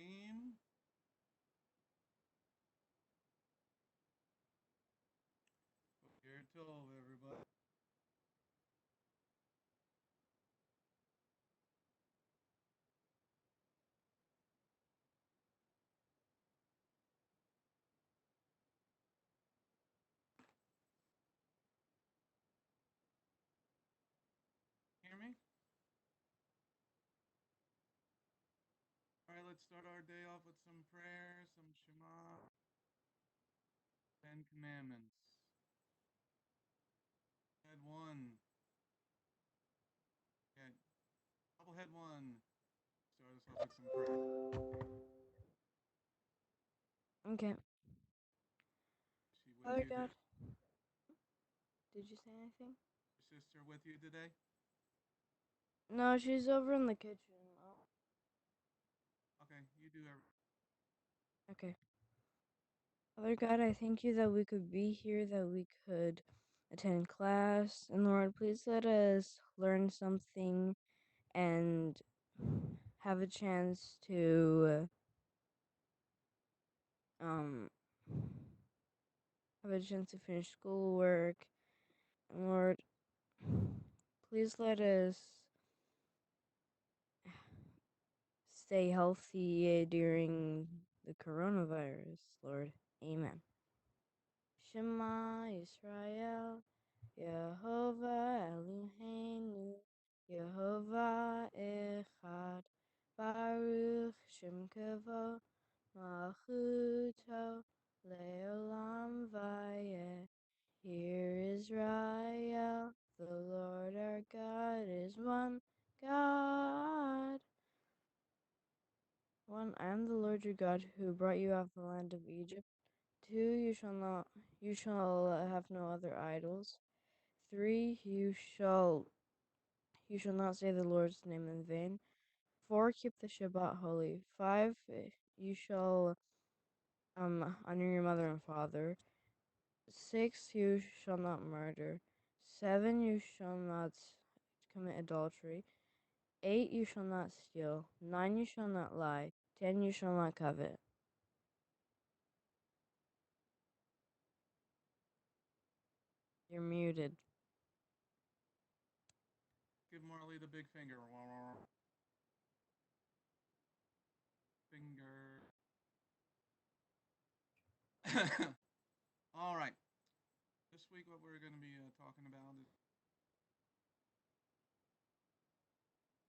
Rahim. Here Tov, everybody. Hear me? All right, let's start our day off with some prayer, some Shema, 10 Commandments. Head one. Yeah, Head one. Start us off with some prayer. Okay. Is she with Father you God, today? did you say anything? Your sister with you today? No, she's over in the kitchen. Oh, Okay, you do everything. okay. Father God, I thank you that we could be here, that we could attend class. And Lord, please let us learn something and have a chance to um finish schoolwork. And Lord, please let us stay healthy during the coronavirus, Lord. Amen. Shema Israel, Yehovah Eloheinu, Yehovah Echad, Baruch Shem Kavo, Malchuto, Leolam Vayeh. Hear Israel, the Lord our God is one God. One, I am the Lord your God who brought you out of the land of Egypt. Two, you shall have no other idols. Three, you shall not say the Lord's name in vain. Four, keep the Shabbat holy. Five, you shall honor your mother and father. Six, you shall not murder. Seven, you shall not commit adultery. Eight, you shall not steal. Nine, you shall not lie. 10, you shall not covet. You're muted. Give Marley the big finger. Finger. All right. This week, what we're going to be talking about is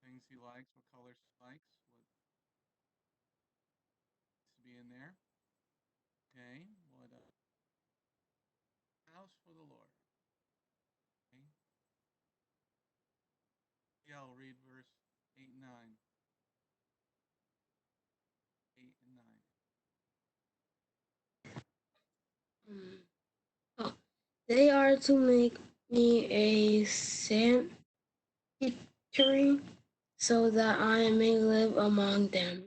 things he likes, what colors he likes, what needs to be in there. Okay. What house for the Lord. Okay. Yeah, I'll read verse 8 and 9. 8 and 9. Oh, they are to make me a sanctuary so that I may live among them.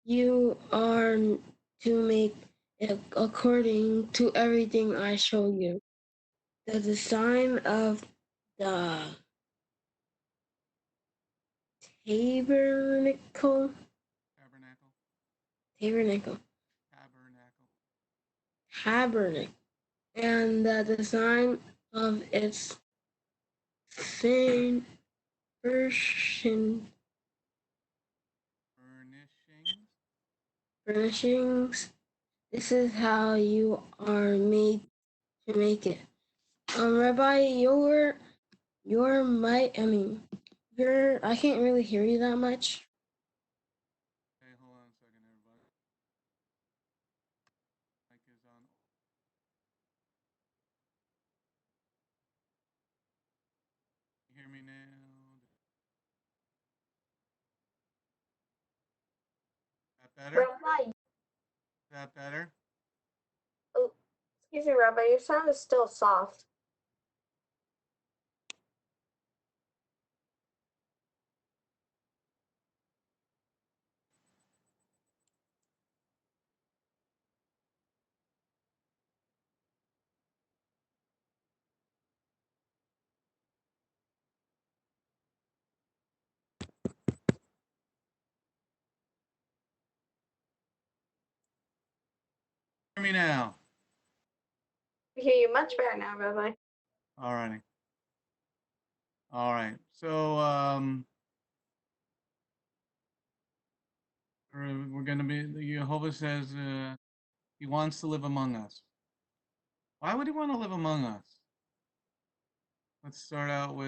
You are to make it according to everything I show you. The design of the tabernacle, Tabernacle. tabernacle, Tabernacle. tabernacle, and the design of its furnishing, Furnishings. furnishings. This is how you are made to make it. Rabbi, your mic. I mean, I can't really hear you that much. Hey, hold on a second, everybody. Mic is on. You hear me now? Is that better? Is Rabbi, that better? oh, excuse me, Rabbi, your sound is still soft. me now? I hear you much better now, Rabbi. All righty. All right. So we're going to be. Jehovah says he wants to live among us. Why would he want to live among us? Let's start out with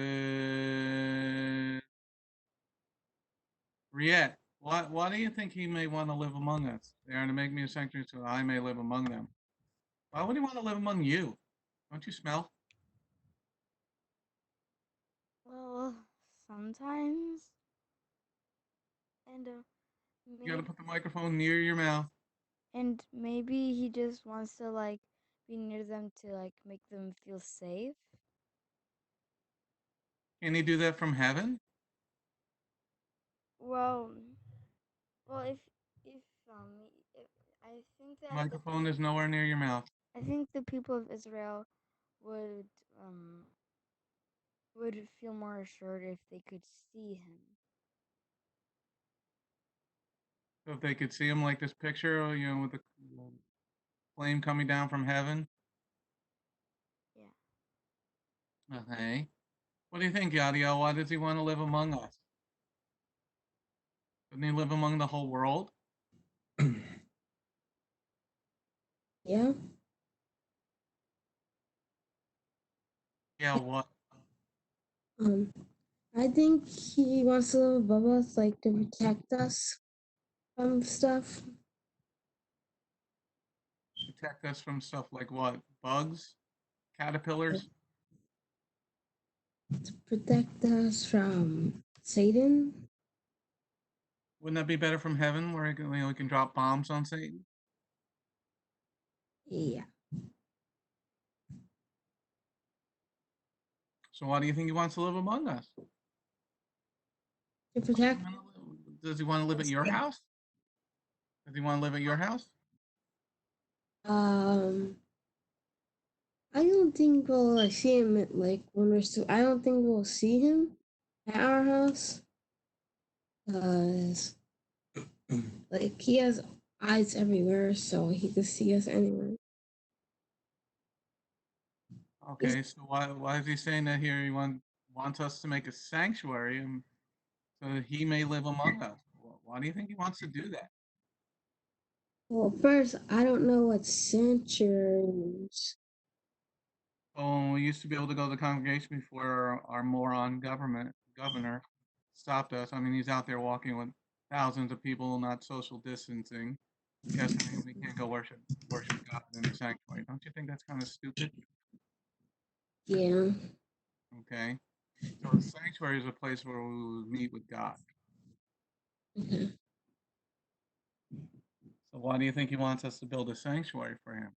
Riet. Why do you think he may want to live among us? They are to make me a sanctuary so I may live among them. Why would he want to live among you? Don't you smell? Well, sometimes, and You got to maybe, put the microphone near your mouth. and maybe he just wants to like be near them to like make them feel safe. Can he do that from heaven? Well, well, if um, if, I think The that microphone is nowhere near your mouth. I think the people of Israel would um would feel more assured if they could see him. So if they could see him like this picture, with the flame coming down from heaven. Yeah. Okay. What do you think, Yadiel? Why does he want to live among us? Doesn't he live among the whole world? Yeah. Yeah, what? Um, I think he wants to live above us, like to protect us from stuff. Protect us from stuff like what? Bugs? Caterpillars? To protect us from Satan. Wouldn't that be better from heaven where we can drop bombs on Satan? Yeah. So why do you think he wants to live among us? To protect. Does he want to live at your house? Does he want to live at your house? I don't think we'll like see him like when we're still. I don't think we'll see him at our house, cause like he has eyes everywhere, so he can see us anywhere. Okay, so why is he saying that here? He wants us to make a sanctuary so that he may live among us. Why do you think he wants to do that? Well, first, I don't know what centuries. Oh, we used to be able to go to the congregation before our moron governor stopped us. I mean, he's out there walking with thousands of people, not social distancing. Yes, we can't go worship God in the sanctuary. Don't you think that's kind of stupid? Yeah. Okay, so the sanctuary is a place where we will meet with God. Okay. So why do you think he wants us to build a sanctuary for him?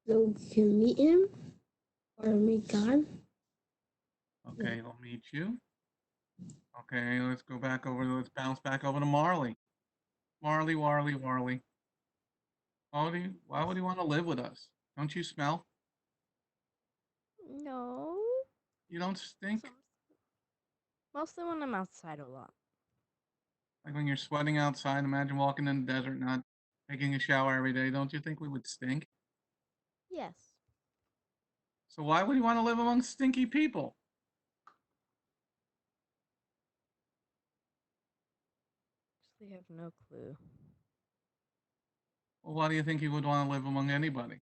So we can meet him or meet God. Okay, he'll meet you. Okay, let's bounce back over to Marley. Marley, Warley, Warley. Why would he want to live with us? Don't you smell? No. You don't stink? Mostly when I'm outside a lot. Like when you're sweating outside, imagine walking in the desert, not taking a shower every day. Don't you think we would stink? Yes. So why would he want to live among stinky people? Actually have no clue. Well, why do you think he would want to live among anybody?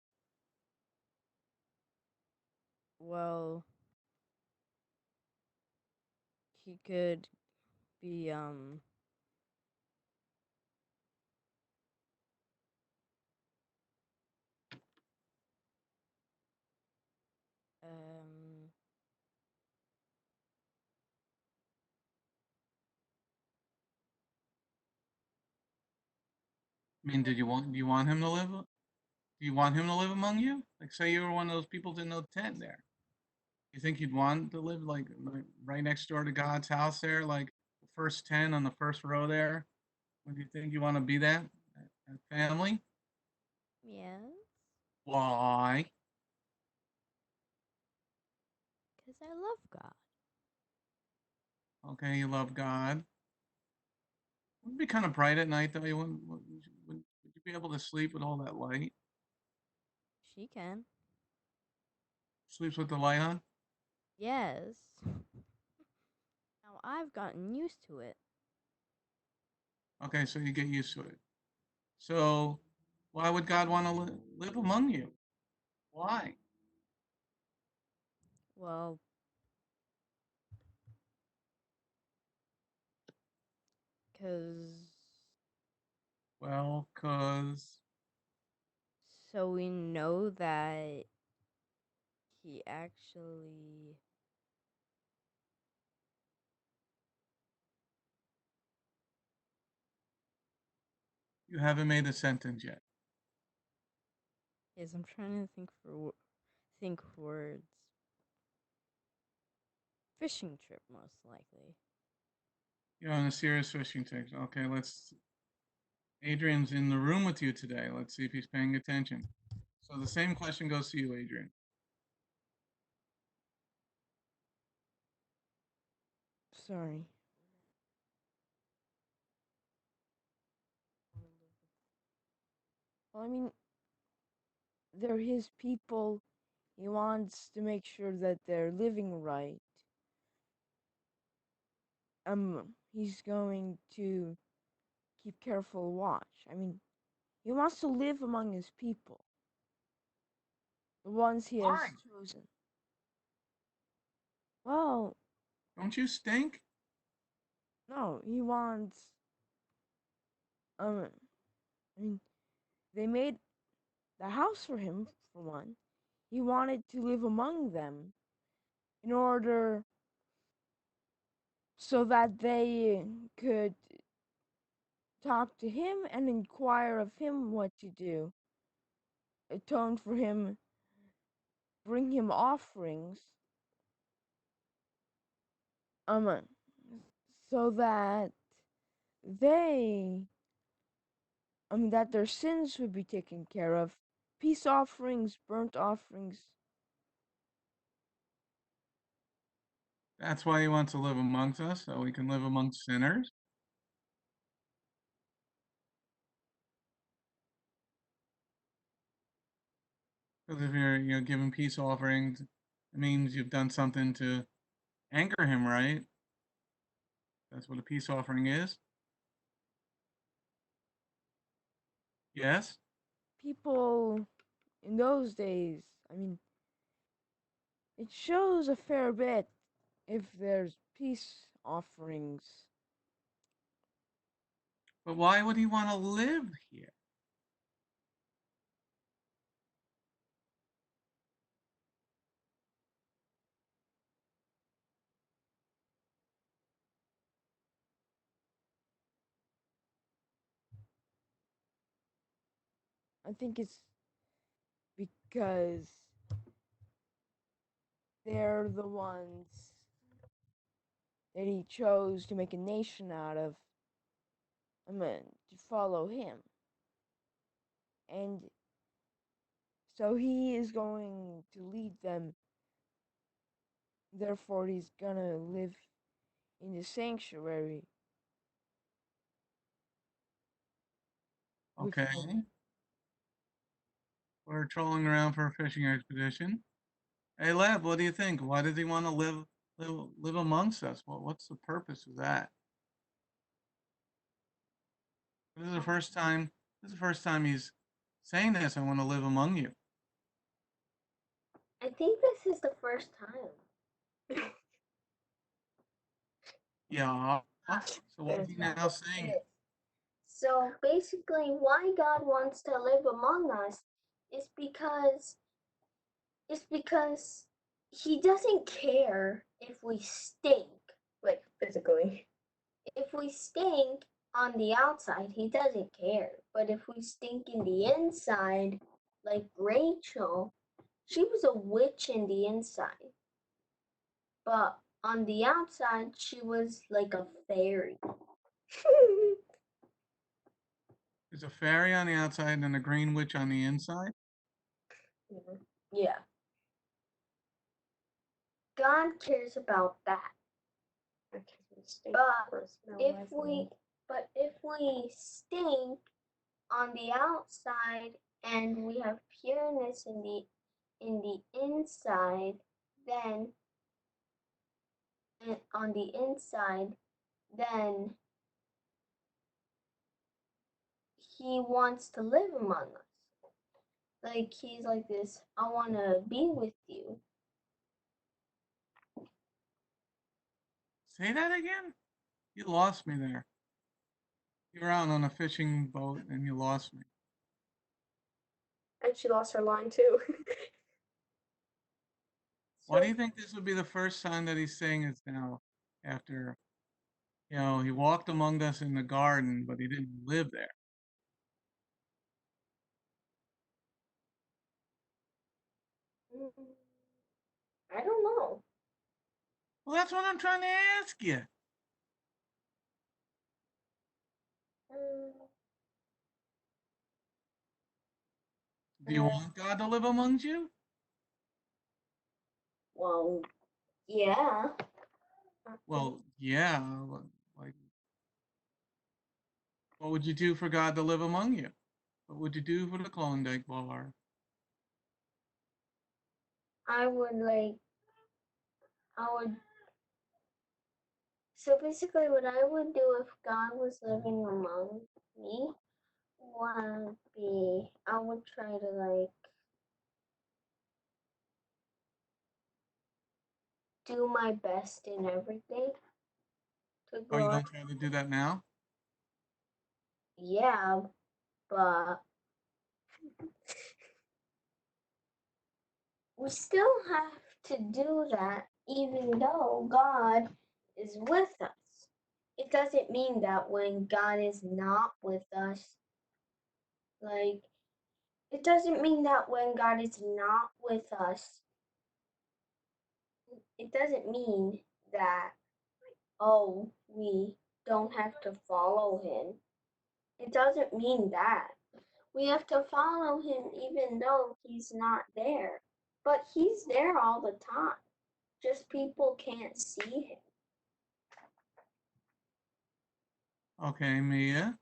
Well, he could be um I mean, do you want him to live? Do you want him to live among you? Like, say you were one of those people in no tent there. You think you'd want to live like right next door to God's house there, like the first 10 on the first row there? Would you think you want to be that family? yes, Why? because I love God. Okay, you love God. Would it be kind of bright at night though? Would you you be able to sleep with all that light? She can. Sleeps with the light on? Yes. Now I've gotten used to it. Okay, so you get used to it. So why would God want to live among you? Why? Well, because Well, because so we know that he actually. you haven't made a sentence yet. Yes, I'm trying to think words. Fishing trip, most likely. You're on a serious fishing trip. Okay, Adrian's in the room with you today. Let's see if he's paying attention. So the same question goes to you, Adrian. Sorry. Well, I mean, they're his people. He wants to make sure that they're living right. He's going to keep careful watch. I mean, he wants to live among his people, the ones he has Why? chosen. Well, Don't you stink? no, he wants. I mean, they made the house for him, for one. He wanted to live among them in order so that they could talk to him and inquire of him what to do, atone for him, bring him offerings, um, so that they, that their sins would be taken care of, peace offerings, burnt offerings. That's why he wants to live amongst us, so we can live amongst sinners. Because if you're giving peace offerings, it means you've done something to anger him, right? That's what a peace offering is. Yes. People in those days, I mean, it shows a fair bit if there's peace offerings. But why would he want to live here? I think it's because they're the ones that he chose to make a nation out of, to follow him. And so he is going to lead them. Therefore, he's gonna live in the sanctuary with Okay. them. We're trolling around for a fishing expedition. Hey, Lab, what do you think? Why does he want to live amongst us? What's the purpose of that? This is the first time. This is the first time he's saying this. I want to live among you. I think this is the first time. Yeah. So what is he now saying? So basically, why God wants to live among us is because He doesn't care if we stink, like physically. If we stink on the outside, He doesn't care. But if we stink in the inside, like Rachel, she was a witch in the inside, but on the outside, she was like a fairy. There's a fairy on the outside and a green witch on the inside. Yeah. God cares about that. But if we stink, on the outside and we have pureness in the inside, then on the inside, then he wants to live among us. Like he's like this, I want to be with you. Say that again? You lost me there. You were out on a fishing boat and you lost me. And she lost her line too. Why do you think this would be the first time that he's saying this now? After, he walked among us in the garden, but he didn't live there. I don't know. Well, that's what I'm trying to ask you. Do you want God to live amongst you? Well, yeah. Well, yeah. Like, what would you do for God to live among you? What would you do for the Klondike bar? I would like, I would, so basically what I would do if God was living among me would be, I would try to like do my best in everything to Oh, you glorify. don't try to do that now? Yeah, but we still have to do that even though God is with us. It doesn't mean that when God is not with us, like, it doesn't mean that when God is not with us, it doesn't mean that, oh, we don't have to follow Him. It doesn't mean that. We have to follow Him even though He's not there. But He's there all the time. Just people can't see Him. Okay, Mia.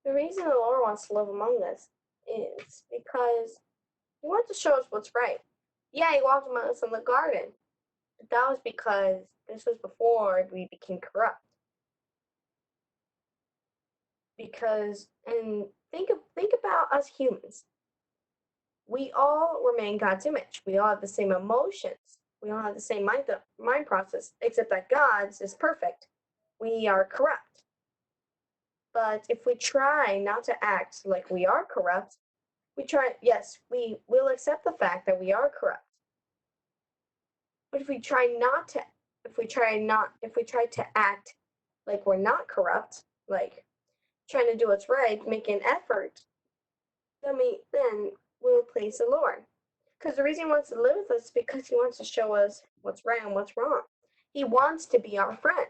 The reason the Lord wants to live among us is because He wants to show us what's right. Yeah, He walked among us in the garden, but that was because this was before we became corrupt. Because and think about us humans. We all remain God's image. We all have the same emotions. We all have the same mind process, except that God's is perfect. We are corrupt. But if we try not to act like we are corrupt, yes, we will accept the fact that we are corrupt. But if we try to act like we're not corrupt, like trying to do what's right, make an effort, then we'll please the Lord. Because the reason He wants to live with us is because He wants to show us what's right and what's wrong. He wants to be our friend.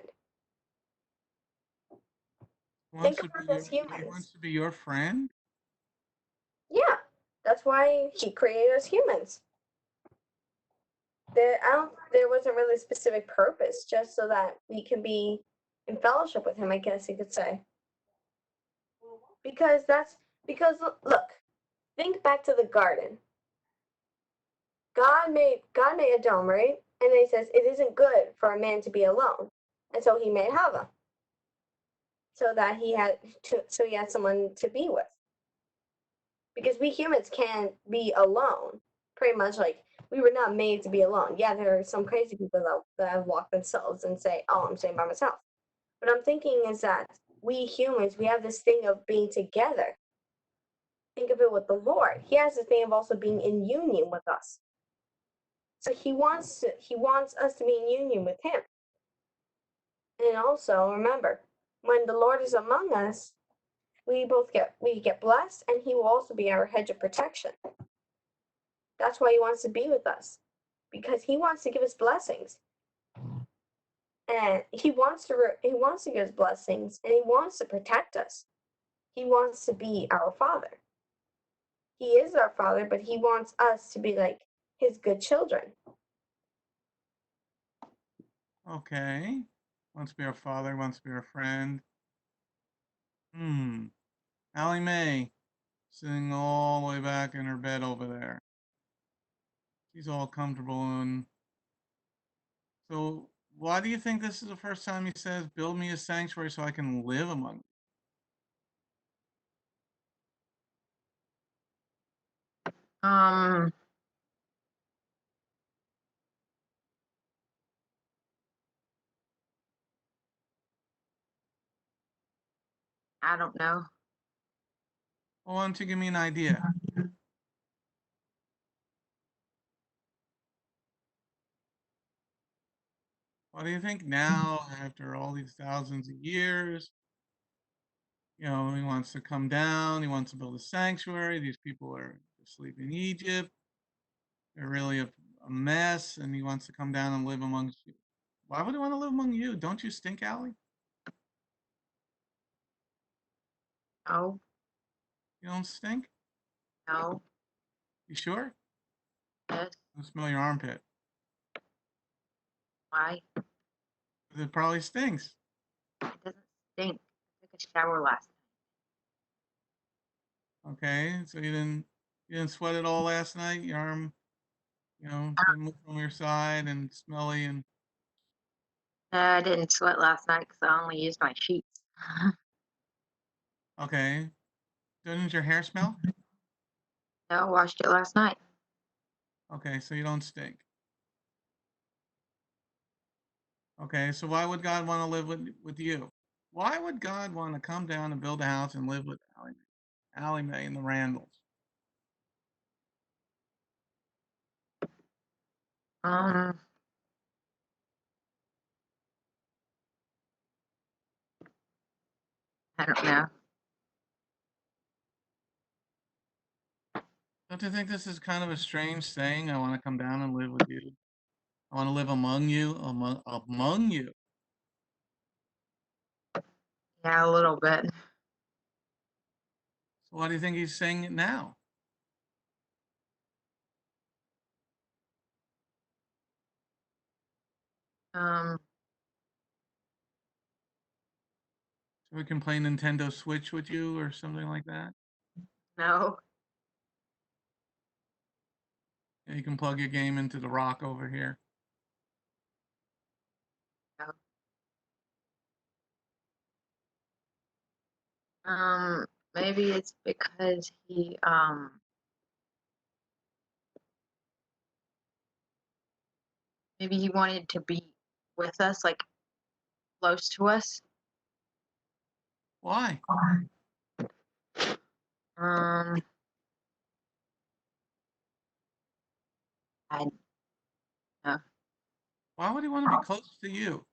Think about us He humans. wants to be your friend? Yeah, that's why He created us humans. There wasn't really a specific purpose, just so that we can be in fellowship with Him, I guess you could say. Because look, think back to the garden. God made a dome, right? And then He says it isn't good for a man to be alone, and so He made Hava, so that he had someone to be with. Because we humans can't be alone. Pretty much like we were not made to be alone. Yeah, there are some crazy people that have locked themselves and say, "Oh, I'm staying by myself." What I'm thinking is that we humans, we have this thing of being together. Think of it with the Lord. He has this thing of also being in union with us. So he wants us to be in union with Him. And also remember, when the Lord is among us, we get blessed, and He will also be our hedge of protection. That's why He wants to be with us, because He wants to give us blessings, and He wants to give us blessings, and He wants to protect us. He wants to be our Father. He is our Father, but He wants us to be like His good children. Okay. Wants to be our father, wants to be our friend. Allie Mae, sitting all the way back in her bed over there. She's all comfortable. And so, why do you think this is the first time he says, "Build me a sanctuary so I can live among you"? Um, I don't know. Well, why don't you give me an idea? What do you think now, after all these thousands of years? He wants to come down. He wants to build a sanctuary. These people are asleep in Egypt. They're really a mess, and he wants to come down and live amongst you. Why would he want to live among you? Don't you stink, Allie? No, You don't stink? no, You sure? yes, I smell your armpit. why? 'Cause it probably stinks. It doesn't stink. I took a shower last Okay, so you didn't sweat at all last night. Your arm, night. didn't move from your side and smelly and I didn't sweat last night because I only used my sheets. okay. Doesn't your hair smell? No, I washed it last night. Okay, so you don't stink. Okay, so why would God want to live with you? Why would God want to come down and build a house and live with Allie Mae and the Randalls? Um, I don't know. Don't you think this is kind of a strange saying? I want to come down and live with you. I want to live among you, among you. Yeah, a little bit. So why do you think he's saying it now? Um, So we can play Nintendo Switch with you or something like that? no, Yeah, you can plug your game into the rock over here. no. Um, maybe it's because maybe he wanted to be with us, like close to us. Why? Um, I don't know. Why would he want to be close to you?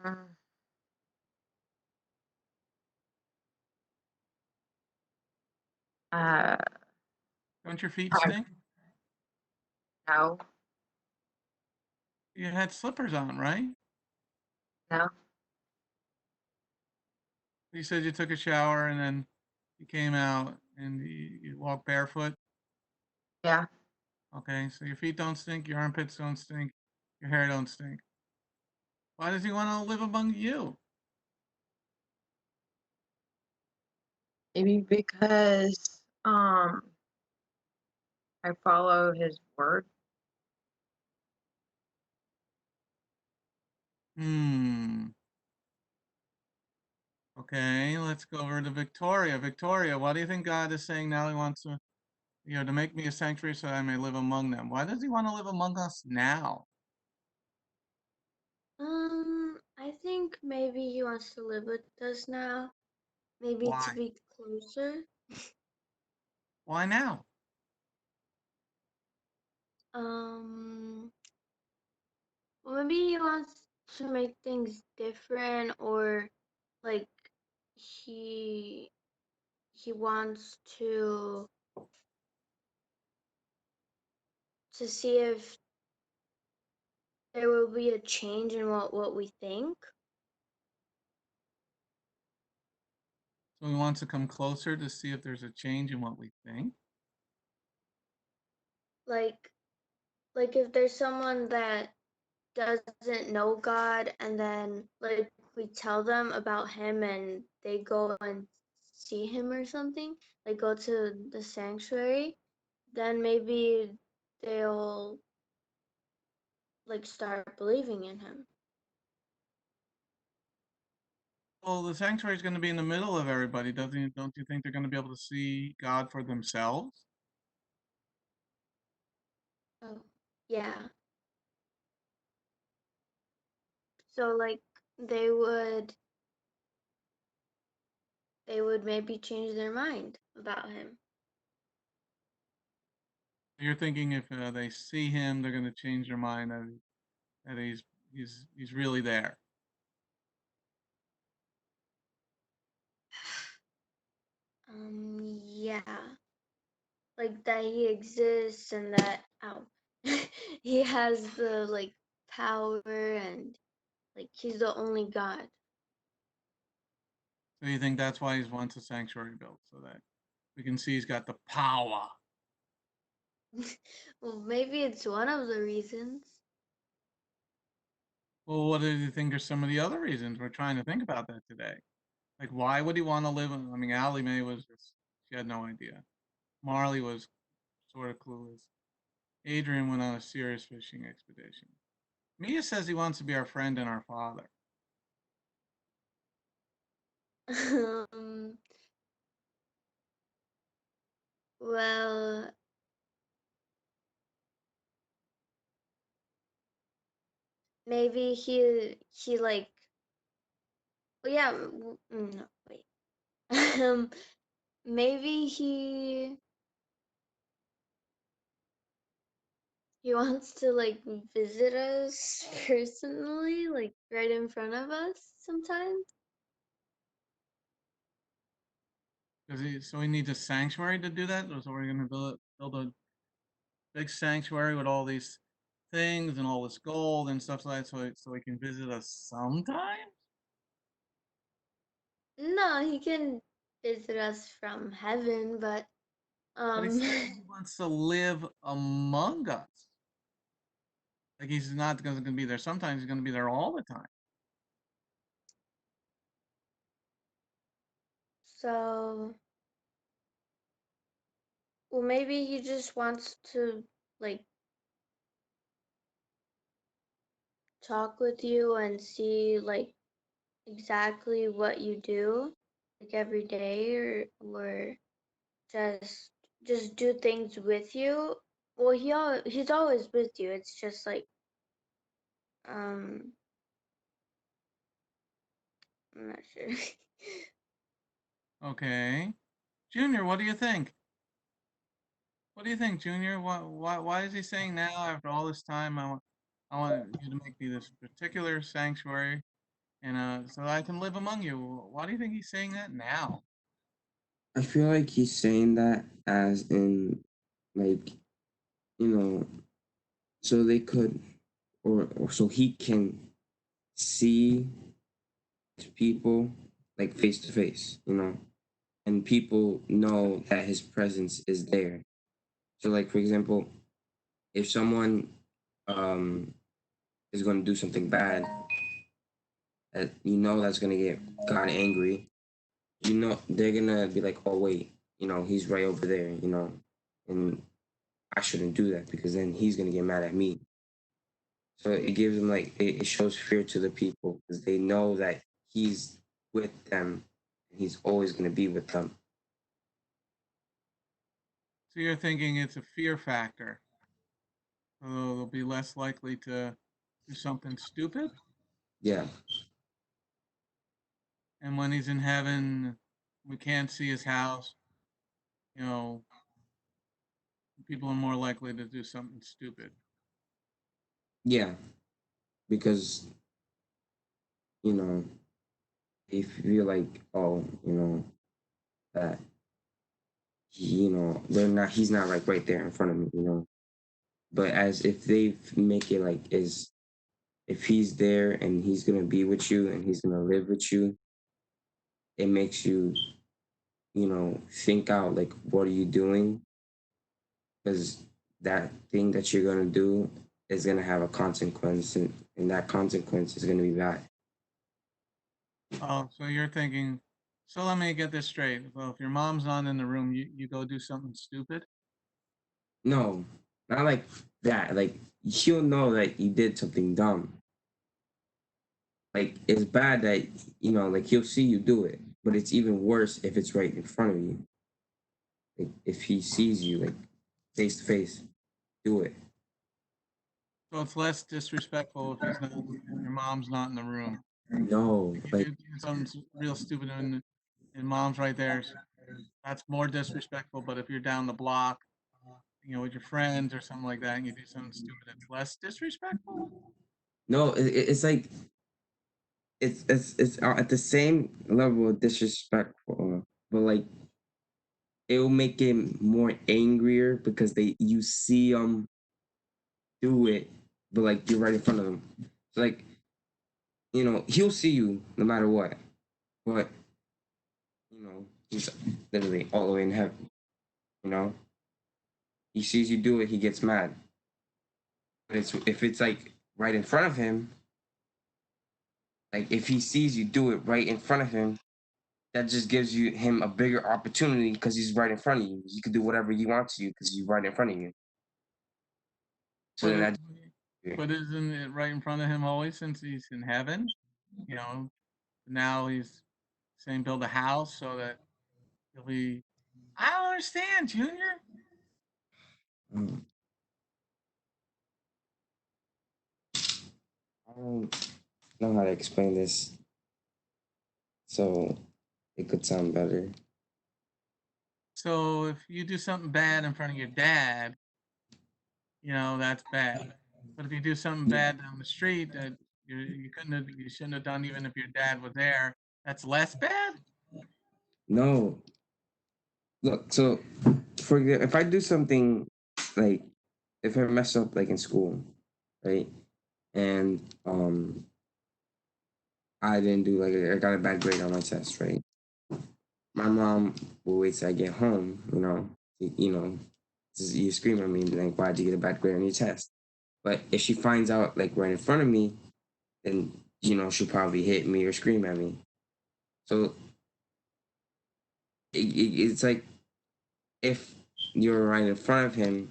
Um, uh, Don't your feet stink? no, You had slippers on, right? no, You said you took a shower and then you came out and you walked barefoot. yeah. Okay, so your feet don't stink, your armpits don't stink, your hair don't stink. Why does he want to live among you? Maybe because I follow his word. Hmm. Okay, let's go over to Victoria. Victoria, why do you think God is saying now he wants to make me a sanctuary so I may live among them? Why does he want to live among us now? I think maybe he wants to live with us now. Maybe to Why? be closer. Why now? Um, well, maybe he wants to make things different, or like he he wants to see if there will be a change in what we think. So he wants to come closer to see if there's a change in what we think. Like like if there's someone that doesn't know God, and then like we tell them about him and they go and see him or something, like go to the sanctuary, then maybe they'll like start believing in him. Well, the sanctuary is going to be in the middle of everybody. Don't you think they're going to be able to see God for themselves? Oh, yeah. So like they would they would maybe change their mind about him. You're thinking if they see him, they're going to change their mind that he's really there. Yeah. Like that he exists and that he has the like power and like he's the only God. So you think that's why he wants a sanctuary built so that we can see he's got the power. Well, maybe it's one of the reasons. Well, what do you think are some of the other reasons? We're trying to think about that today. Like, why would he want to live? I mean, Allie Mae was just, she had no idea. Marley was sort of clueless. Adrian went on a serious fishing expedition. Mia says he wants to be our friend and our father. um, well, maybe he like oh yeah, no, wait. um maybe he wants to like visit us personally, like right in front of us sometimes. So he needs a sanctuary to do that? So we're going to build a big sanctuary with all these things and all this gold and stuff like that so he can visit us sometime? No, he can visit us from heaven, but But he um said he wants to live among us. Like he's not going to be there sometimes, he's going to be there all the time. so well maybe he just wants to like talk with you and see like exactly what you do like every day or just do things with you. Well, he's always with you. It's just like um I'm not sure. Okay. Junior, what do you think? What do you think, Junior? Why is he saying now, after all this time, I want you to make me this particular sanctuary, and so that I can live among you? Why do you think he's saying that now? I feel like he's saying that as in, like, you know, so they could, or so he can see people like face to face, and people know that his presence is there. So, like, for example, if someone um, is going to do something bad, that that's going to get God angry, they're going to be like, oh, wait, he's right over there, and I shouldn't do that because then he's going to get mad at me. So it gives them like it shows fear to the people because they know that he's with them and he's always going to be with them. So you're thinking it's a fear factor, so they'll be less likely to do something stupid? Yeah. And when he's in heaven, we can't see his house, you know, people are more likely to do something stupid. Yeah. Because, you know, they feel like, oh, that he's not like right there in front of me. But as if they make it like is if he's there and he's gonna be with you and he's gonna live with you, it makes you, think out like what are you doing? Because that thing that you're gonna do is gonna have a consequence, and that consequence is gonna be bad. Oh, so you're thinking, so let me get this straight. Well, if your mom's not in the room, you go do something stupid? No, not like that. Like she'll know that you did something dumb. Like it's bad that like he'll see you do it, but it's even worse if it's right in front of you. Like if he sees you like face to face, do it. So it's less disrespectful if your mom's not in the room. No, If you like do something real stupid and mom's right there, that's more disrespectful. But if you're down the block, with your friends or something like that, and you do something stupid, it's less disrespectful. no, it's like it's at the same level of disrespectful, but like it will make him more angrier because you see him do it, but like you're right in front of him. So like he'll see you no matter what, but he's literally all the way in heaven. You know, he sees you do it, he gets mad. But if it's like right in front of him, like if he sees you do it right in front of him, that just gives him a bigger opportunity because he's right in front of you. You can do whatever you want to you because he's right in front of you. So But then it, that but isn't it right in front of him always since he's in heaven? You know, now he's saying build a house so that he'll be. I don't understand, Junior. um, I don't know how to explain this, so it could sound better. So if you do something bad in front of your dad, that's bad. But if you do something bad down the street that you shouldn't have done even if your dad was there, that's less bad. No, look. So if I do something like if I mess up like in school, right, and I didn't do like I got a bad grade on my test, right? My mom will wait till I get home, you scream at me and be like, why'd you get a bad grade on your test? But if she finds out like right in front of me, then she'll probably hit me or scream at me. So it's like if you're right in front of him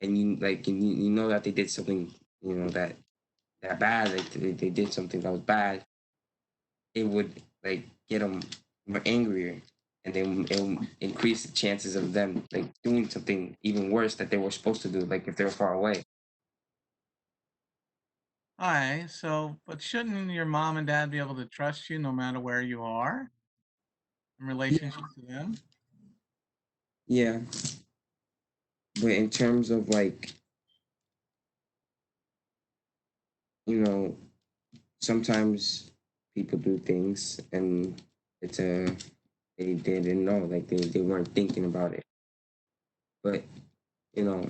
and you know that they did something, that bad, like they did something that was bad, it would like get them more angrier, and then it will increase the chances of them like doing something even worse that they were supposed to do, like if they were far away. All right. So, but shouldn't your mom and dad be able to trust you no matter where you are in Yeah, relationship to them? yeah, but in terms of like you know sometimes people do things and it's a they didn't know, like they weren't thinking about it, but you know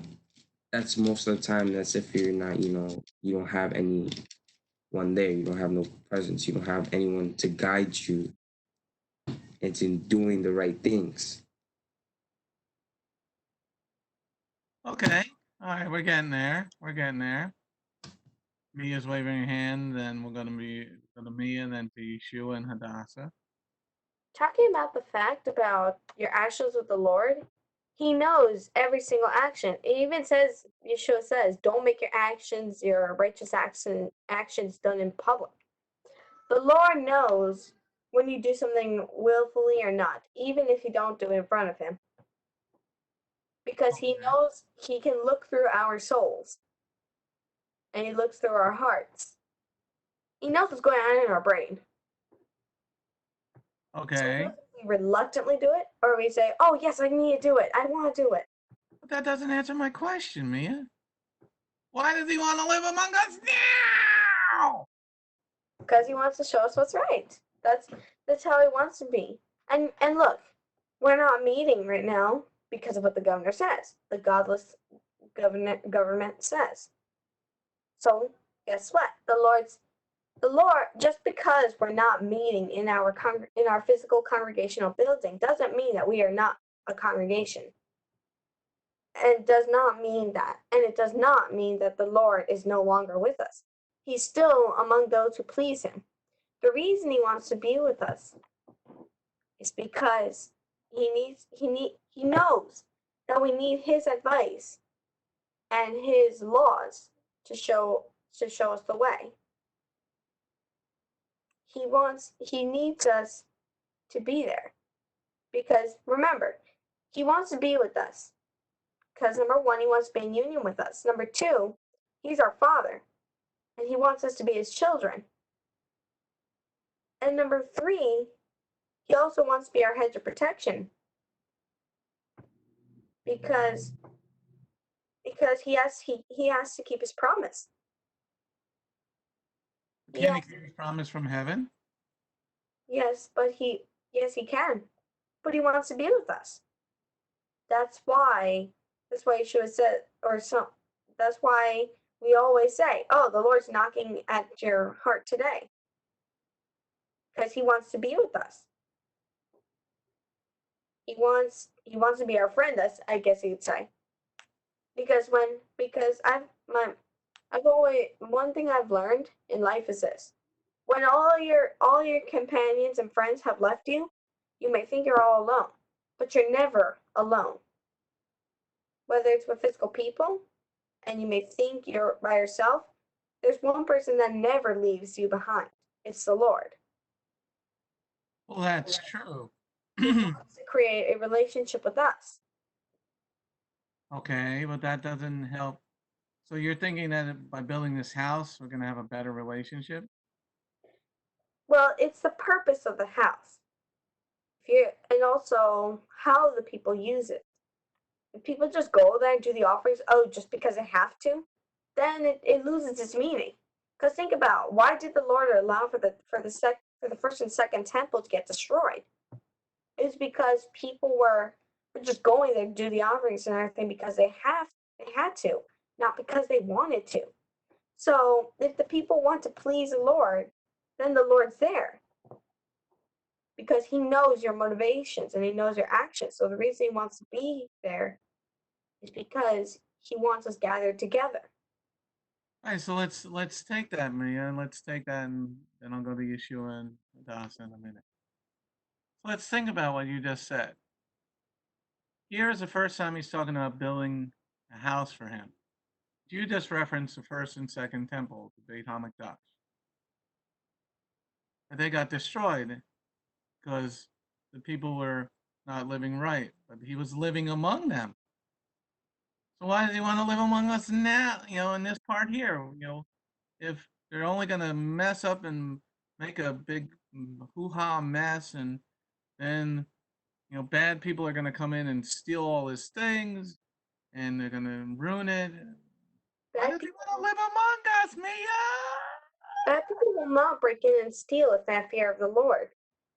that's most of the time. That's if you're not, you don't have anyone there, you don't have no presence, you don't have anyone to guide you into doing the right things. Okay. All right. We're getting there. We're getting there. Mia's waving her hand. Then we're gonna go to Mia, then to Yeshua and Hadassah. Talking about the fact about your actions with the Lord, He knows every single action. It even says, Yeshua says, don't make your righteous actions done in public. The Lord knows when you do something willfully or not, even if you don't do it in front of Him, because He Okay. knows He can look through our souls and He looks through our hearts. He knows what's going on in our brain. So He knows Okay. if we reluctantly do it or we say, oh, yes, I need to do it. I want to do it. But that doesn't answer my question, Mia. Why does he want to live among us now? Because He wants to show us what's right. That's how He wants to be. And look, we're not meeting right now because of what the governor says. The godless government says. So guess what? The Lord, just because we're not meeting in our physical congregational building doesn't mean that we are not a congregation. It does not mean that. And it does not mean that the Lord is no longer with us. He's still among those who please Him. The reason he wants to be with us is because he knows that we need his advice and his laws to show us the way. He needs us to be there. Because remember, he wants to be with us. Because number one, he wants to be in union with us. Number two, he's our father. And he wants us to be his children. And number three, he also wants to be our hedge of protection. Because he has to keep his promise. Can he keep his promise from heaven? Yes, he can. But he wants to be with us. That's why Yeshua said, that's why we always say, oh, the Lord's knocking at your heart today. Because he wants to be with us. He wants to be our friend, I guess you'd say. Because one thing I've learned in life is this. When all your companions and friends have left you, you may think you're all alone, but you're never alone. Whether it's with physical people, and you may think you're by yourself, there's one person that never leaves you behind. It's the Lord. Well, that's true. He wants to create a relationship with us. Okay, but that doesn't help. So you're thinking that by building this house, we're going to have a better relationship? Well, it's the purpose of the house. And also how the people use it. If people just go there and do the offerings, just because they have to, then it loses its meaning. Because think about, why did the Lord allow for the first and second temple to get destroyed? It's because people were just going there to do the offerings and everything because they had to, not because they wanted to. So if the people want to please the Lord, then the Lord's there. Because he knows your motivations and he knows your actions. So the reason he wants to be there is because he wants us gathered together. All right, so let's take that, Mia, and let's take that, and then I'll go to Yeshua and Das in a minute. So let's think about what you just said. Here is the first time he's talking about building a house for him. You just referenced the first and second temple, the Beit HaMikdash. But they got destroyed because the people were not living right, but he was living among them. So why does he want to live among us now, in this part here? If they're only going to mess up and make a big hoo-ha mess, and then, bad people are going to come in and steal all his things, and they're going to ruin it. Why does he want to live among us, Mia? Bad people will not break in and steal if they have fear of the Lord.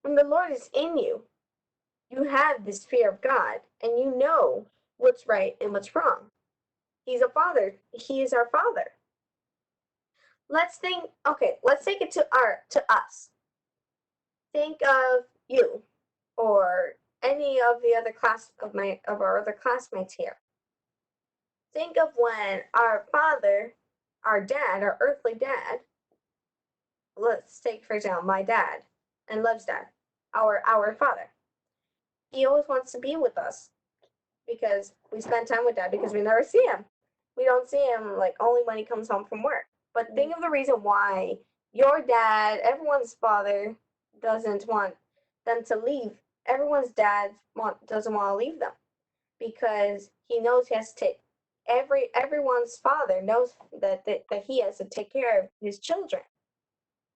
When the Lord is in you, you have this fear of God, and you know what's right and what's wrong. He's a father. He is our father. Let's take it to us. Think of you or any of the other of our other classmates here. Think of when our father, our dad, our earthly dad, let's take for example my dad and Love's dad, our father. He always wants to be with us because we spend time with dad because we never see him. We don't see him like only when he comes home from work. But think of the reason why your dad, everyone's father, doesn't want them to leave. Everyone's dad doesn't want to leave them because he knows he has to take everyone's father knows that he has to take care of his children.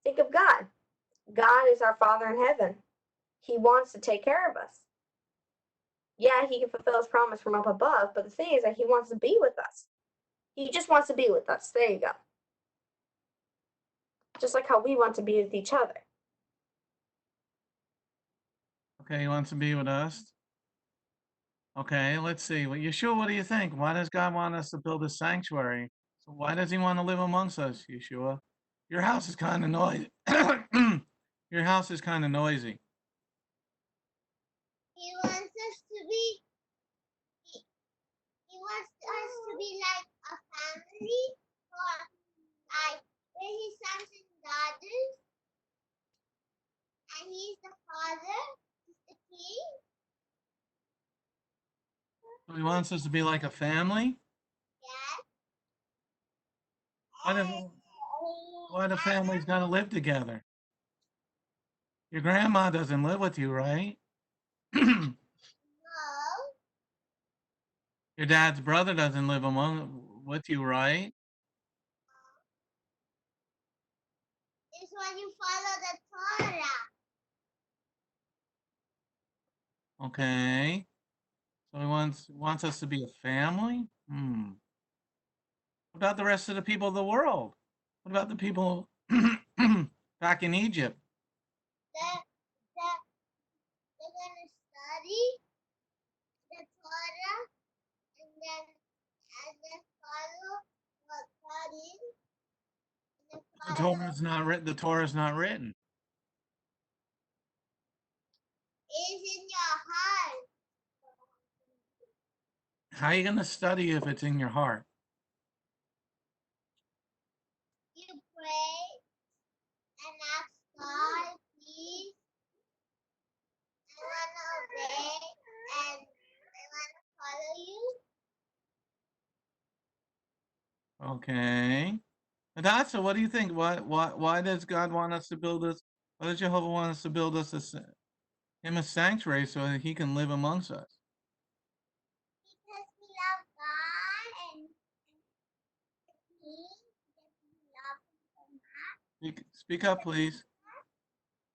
Think of God. God is our Father in heaven. He wants to take care of us. Yeah, he can fulfill his promise from up above, but the thing is that he wants to be with us. He just wants to be with us. There you go. Just like how we want to be with each other. Okay, he wants to be with us. Okay, let's see. Well, Yeshua, what do you think? Why does God want us to build a sanctuary? So why does he want to live amongst us, Yeshua? Your house is kind of noisy. Your house is kind of noisy. He wants us to be. He wants us to be like a family, or like his sons and daughters. He wants us to be like a family. Yes. Why do why do families gotta live together? Your grandma doesn't live with you, right? Your No. dad's brother doesn't live among with you, right? It's when you follow the Torah. Okay. So he wants us to be a family? Hmm. What about the rest of the people of the world? What about the people back in Egypt? They're, they're gonna study the Torah and then follow what God is. And then The follow Torah is not written. The Torah is not written. is in your heart. How are you going to study if it's in your heart? You pray and ask God, please, I wanna obey and I wanna follow you. Okay. Hadassah, what do you think? Why does God want us to build us? Why does Jehovah want us to build us him a sanctuary so that he can live amongst us? Because we love God and He, because we love Him so much. Speak up, please.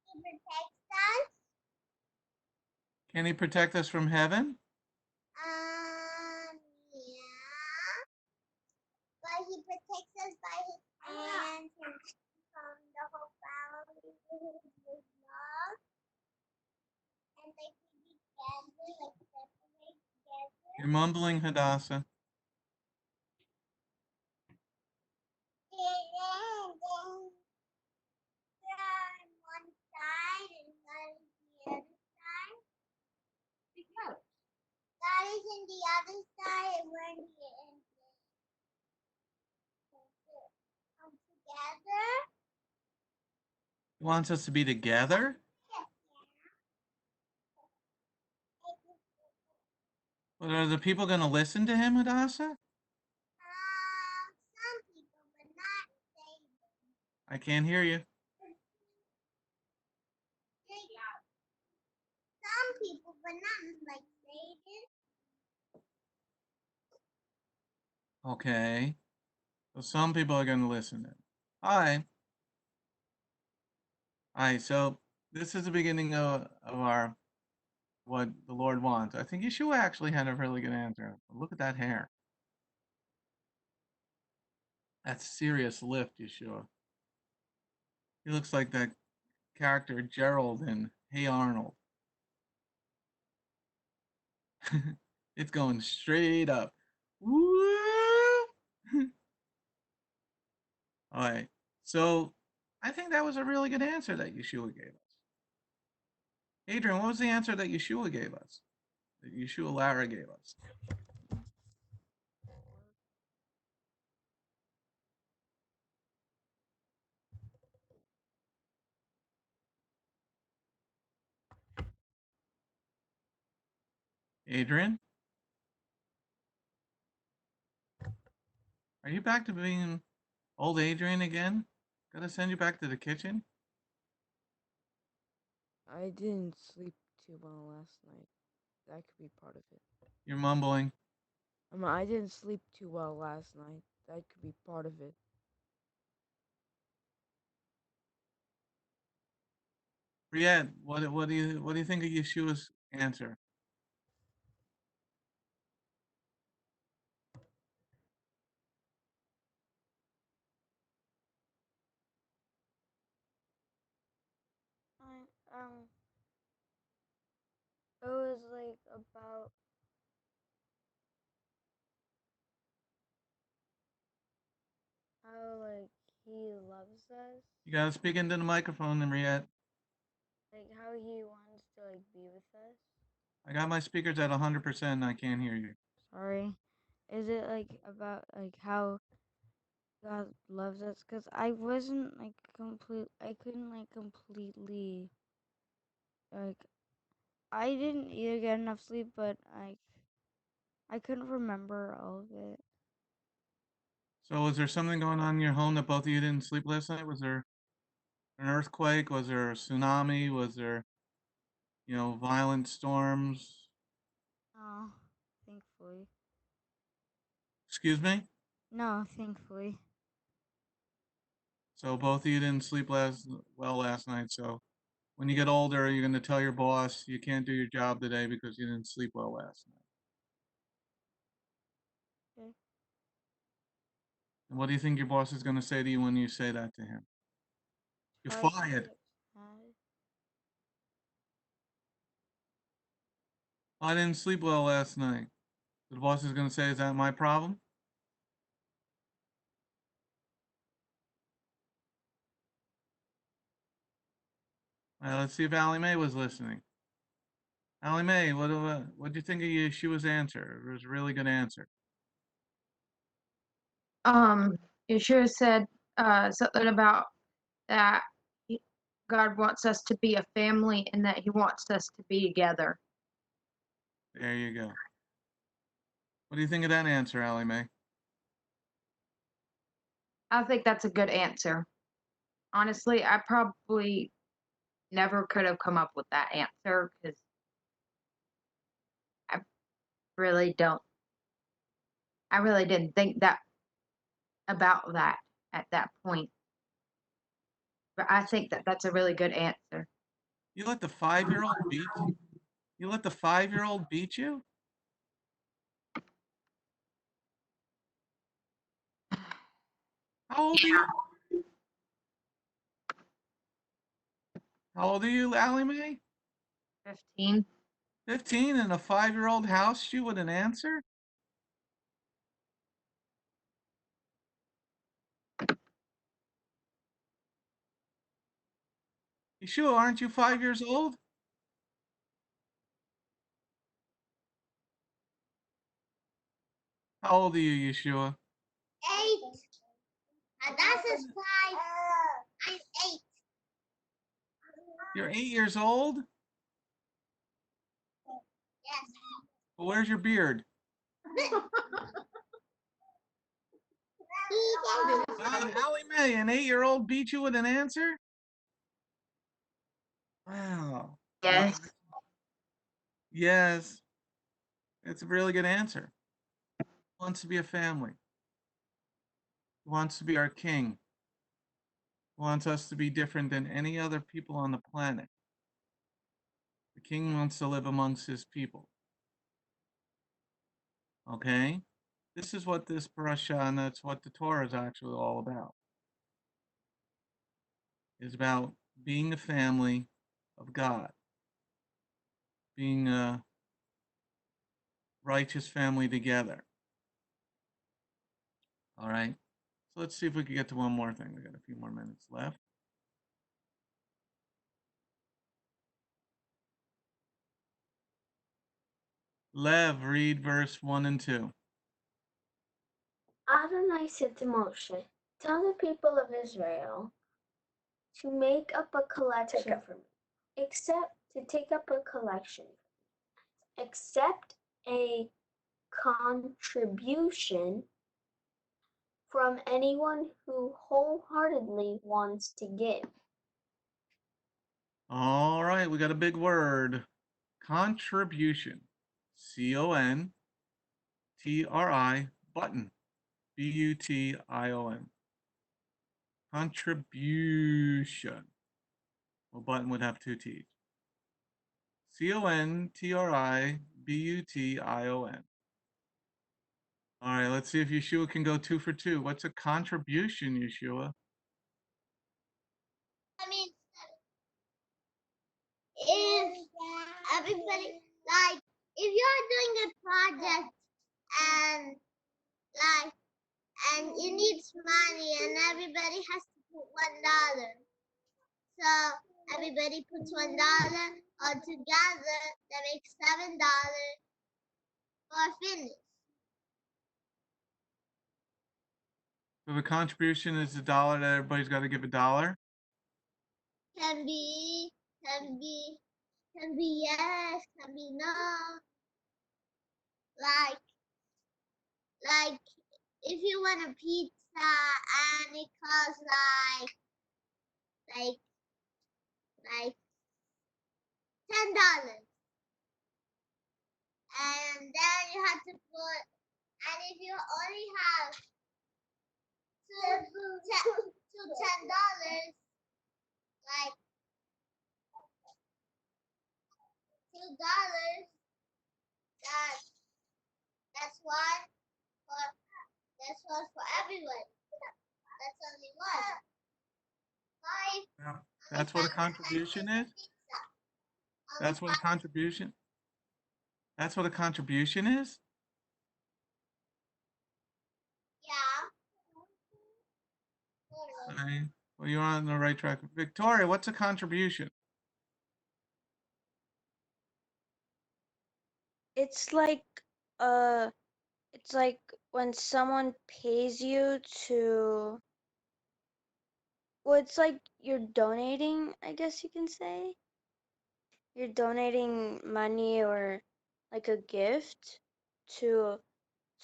He protects us. Can he protect us from heaven? Yeah. But He protects us by His hands and from the whole family with His love. And like we be together, like separate together. You're mumbling, Hadassah. And then on one side and God is the other side. Because God is in the other side and we're in the end. Come together. He wants us to be together? Yes. But are the people going to listen to him, Hadassah? Some people, but not they. I can't hear you. Some people, but not like they did. Okay. So some people are going to listen to him. All right. All right. So this is the beginning of our what the Lord wants. I think Yeshua actually had a really good answer. Look at that hair. That's serious lift, Yeshua. He looks like that character Gerald in Hey Arnold. It's going straight up. Woo! All right. So I think that was a really good answer that Yeshua gave us. Adrian, what was the answer that Yeshua gave us? That Yeshua Lara gave us? Adrian, are you back to being old Adrian again? Gotta send you back to the kitchen? I didn't sleep too well last night. That could be part of it. You're mumbling. I didn't sleep too well last night. That could be part of it. Briette, what do you think of Yeshua's answer? Um, it was like about how like he loves us, You gotta speak into the microphone, Henriette. like how he wants to like be with us. I got my speakers at 100% and I can't hear you. Sorry, is it like about like how God loves us? Cause I wasn't like I couldn't like completely like I didn't either get enough sleep, but I couldn't remember all of it. So was there something going on in your home that both of you didn't sleep last night? Was there an earthquake? Was there a tsunami? Was there, violent storms? Oh, thankfully. Excuse me? No, thankfully. So both of you didn't sleep last night. So when you get older, you're going to tell your boss you can't do your job today because you didn't sleep well last night. Okay. And what do you think your boss is going to say to you when you say that to him? You're Probably gonna fired. get mad. I didn't sleep well last night. The boss is going to say, is that my problem? All right, let's see if Allie Mae was listening. Allie Mae, what do you think of Yeshua's answer? It was a really good answer. Yeshua said something about that God wants us to be a family and that He wants us to be together. There you go. What do you think of that answer, Allie Mae? I think that's a good answer. Honestly, I probably never could have come up with that answer because I really don't. I really didn't think that about that at that point. But I think that that's a really good answer. You let the 5-year-old beat you? You let the 5-year-old beat you? How old are you? How old are you, Allie Mae? 15. 15 in a 5-year-old house you with an answer? Yeshua, aren't you 5 years old? How old are you, Yeshua? 8. That is 5. I'm 8. You're 8 years old? Yes. Well, where's your beard? Allie Mae, an 8-year-old beat you with an answer? Wow. Yes. Yes. It's a really good answer. He wants to be a family. He wants to be our king. He wants us to be different than any other people on the planet. The king wants to live amongst his people. Okay? This is what this parasha, and that's what the Torah is actually all about. It's about being a family of God, being a righteous family together. All right? So let's see if we can get to one more thing. We got a few more minutes left. Lev, read verse 1 and 2. Adonai said to Moshe, "Tell the people of Israel to make up a collection for me, accept a contribution from anyone who wholeheartedly wants to give." All right, we got a big word. Contribution. CONTRI, button. BUTION. Contribution. Well, button would have two T's. CONTRIBUTION. All right, let's see if Yeshua can go 2 for 2. What's a contribution, Yeshua? I mean, if everybody, like, if you're doing a project and, like, and you need money and everybody has to put $1. So everybody puts $1 all together, that makes $7 for finish. So the contribution is $1 that everybody's got to give $1. Can be, can be, can be yes, can be no. Like, if you want a pizza and it costs like $10, and then you have to put, and if you only have two $10, like $2, that's one for that's one for everyone. That's only one. Five. Yeah. That's what a contribution is? That's what a contribution? That's what a contribution is? Yeah. Well, you're on the right track. Victoria, what's a contribution? It's like when someone pays you to, well, it's like you're donating, I guess you can say. You're donating money or like a gift to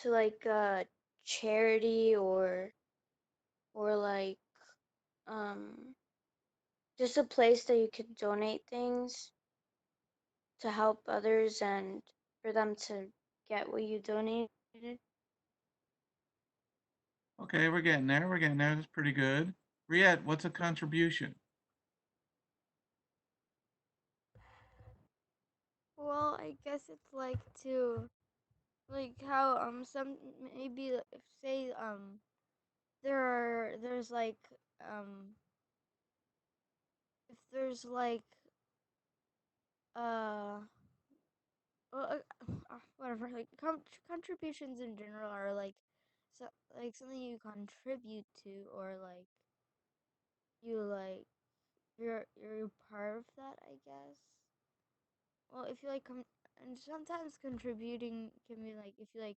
like a charity or like just a place that you could donate things to help others and for them to get what you donated. Okay, we're getting there. We're getting there. That's pretty good. Riette, what's a contribution? Well, I guess it's like to, like how some maybe say there's like if there's like uh well, whatever, like contributions in general are like so like something you contribute to, or like you like you're part of that, I guess. Well, if you like and sometimes contributing can be like, if you like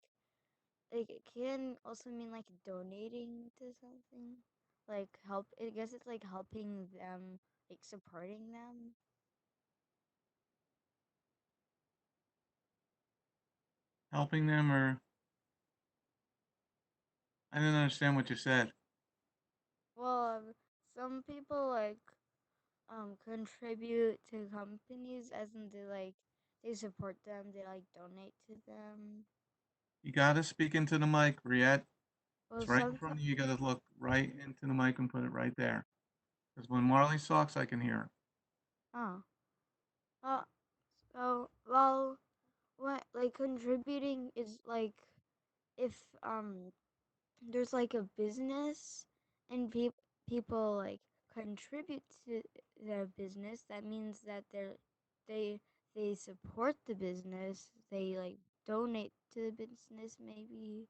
it can also mean like donating to something, like help, I guess it's like helping them, like supporting them. Helping them, or I didn't understand what you said. Well, some people like contribute to companies, as in they support them, they like donate to them. You gotta speak into the mic, Riette. Well, It's right in some front of you. You gotta look right into the mic and put it right there. Because when Marley talks, I can hear her. oh well, well, what, like contributing is like if there's like a business and people like contribute to their business, that means that they they support the business, they like donate to the business maybe.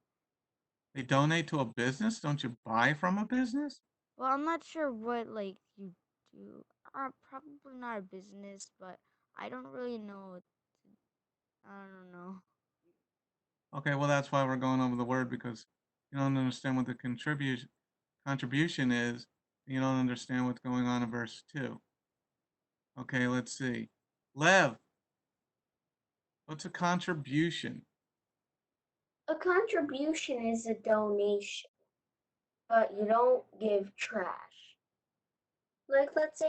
They donate to a business? Don't you buy from a business? Well, I'm not sure what like you do. Probably not a business, but I don't really know I don't know. Okay, well, that's why we're going over the word, because you don't understand what the contribution is. You don't understand what's going on in verse 2. Okay, let's see. Lev, what's a contribution? A contribution is a donation, but you don't give trash. Like, let's say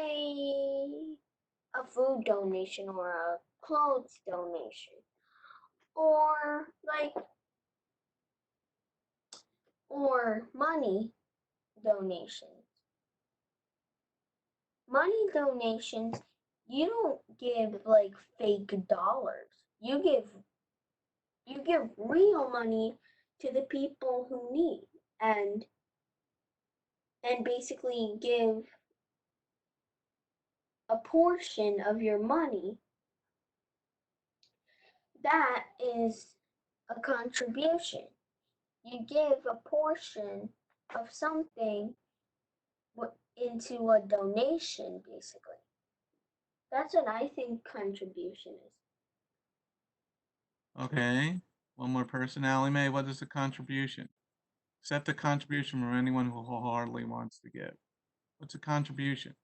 a food donation or a clothes donation, or money donations. Money donations, you don't give like fake dollars. You give real money to the people who need, and basically give a portion of your money. That is a contribution. You give a portion of something into a donation, basically. That's what I think contribution is. Okay, one more person. Allie Mae, what is a contribution? Accept a contribution from anyone who wholeheartedly wants to give. What's a contribution?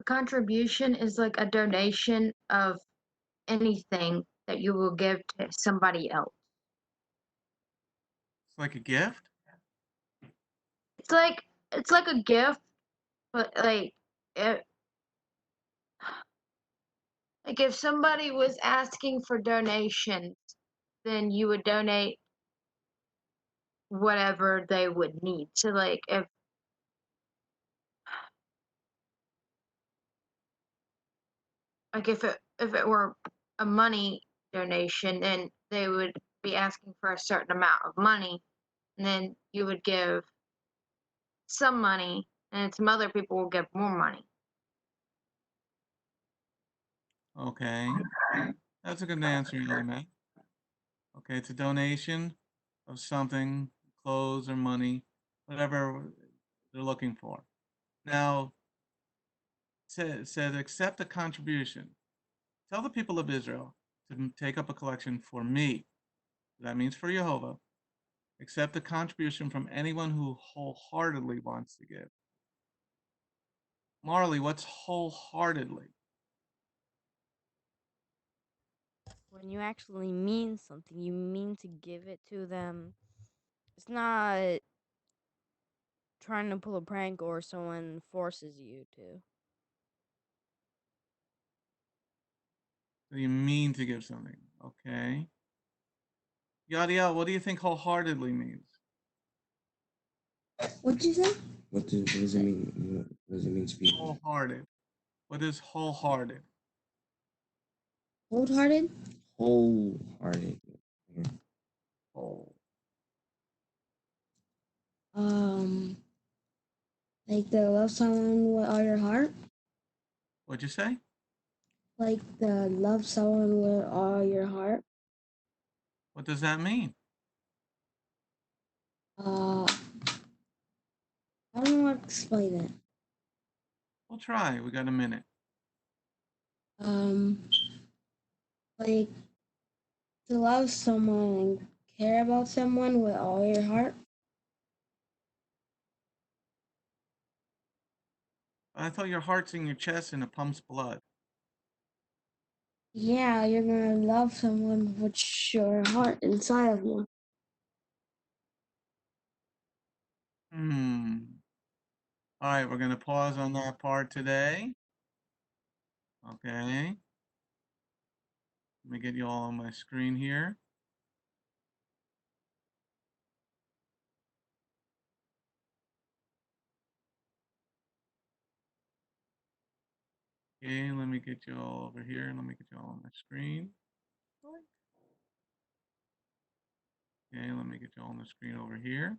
A contribution is like a donation of anything that you will give to somebody else. It's like a gift? it's like a gift, but like if somebody was asking for donations, then you would donate whatever they would need. So like if it were a money donation, then they would be asking for a certain amount of money, and then you would give some money, and some other people will give more money. Okay. That's a good answer, Ellie. Okay, it's a donation of something, clothes or money, whatever they're looking for. Now, it says accept a contribution. Tell the people of Israel to take up a collection for me. That means for Jehovah. Accept a contribution from anyone who wholeheartedly wants to give. Marley, what's wholeheartedly? When you actually mean something, you mean to give it to them. It's not trying to pull a prank or someone forces you to. So you mean to give something. Okay. Yadiel, what do you think wholeheartedly means? What'd you say? What does it mean? What does it mean to be Wholehearted. What is wholehearted? Cold-hearted? wholehearted? Whole. Like the love someone with all your heart? What'd you say? Like the love someone with all your heart? What does that mean? I don't know how to explain it. We'll try. We got a minute. Um, like to love someone and care about someone with all your heart. I thought your heart's in your chest and it pumps blood. Yeah, you're gonna love someone with your heart inside of you. All right, we're going to pause on that part today. Okay. Let me get you all on my screen here. Okay, let me get you all over here. Let me get you all on my screen. Okay, let me get you all on the screen over here.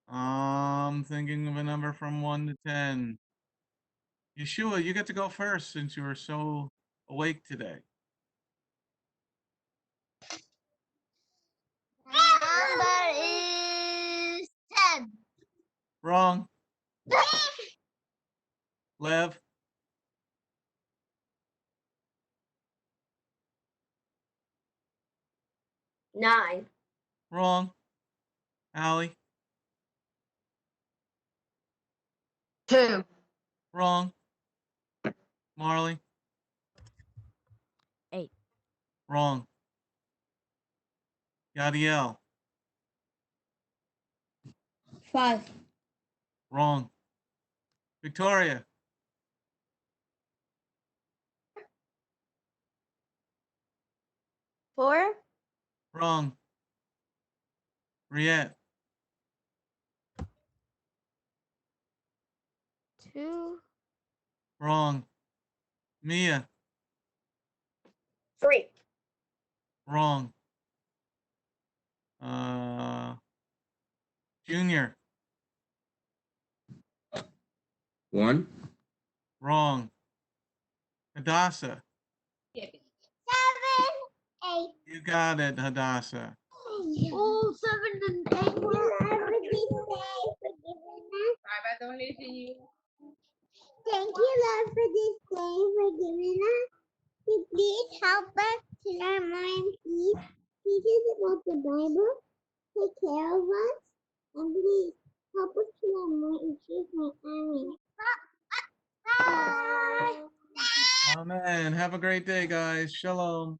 I'm thinking of a number from 1 to 10. Yeshua, you get to go first since you were so awake today. Number is 10. Wrong. Lev, 9. wrong. Allie, 2. wrong. Marley, 8. wrong. Yadiel, 5. wrong. Victoria, 4. wrong. Riette, 2. wrong. Mia, 3. wrong. Uh, Junior, 1. wrong. Hadassah, 7, 8. you got it, Hadassah. Oh, 7 and 8 were. Thank you, Lord, for this day, for giving us. Please help us to learn more and please teach us about the Bible. Take care of us and please help us to learn more in Jesus' name. Amen. Amen. Have a great day, guys. Shalom.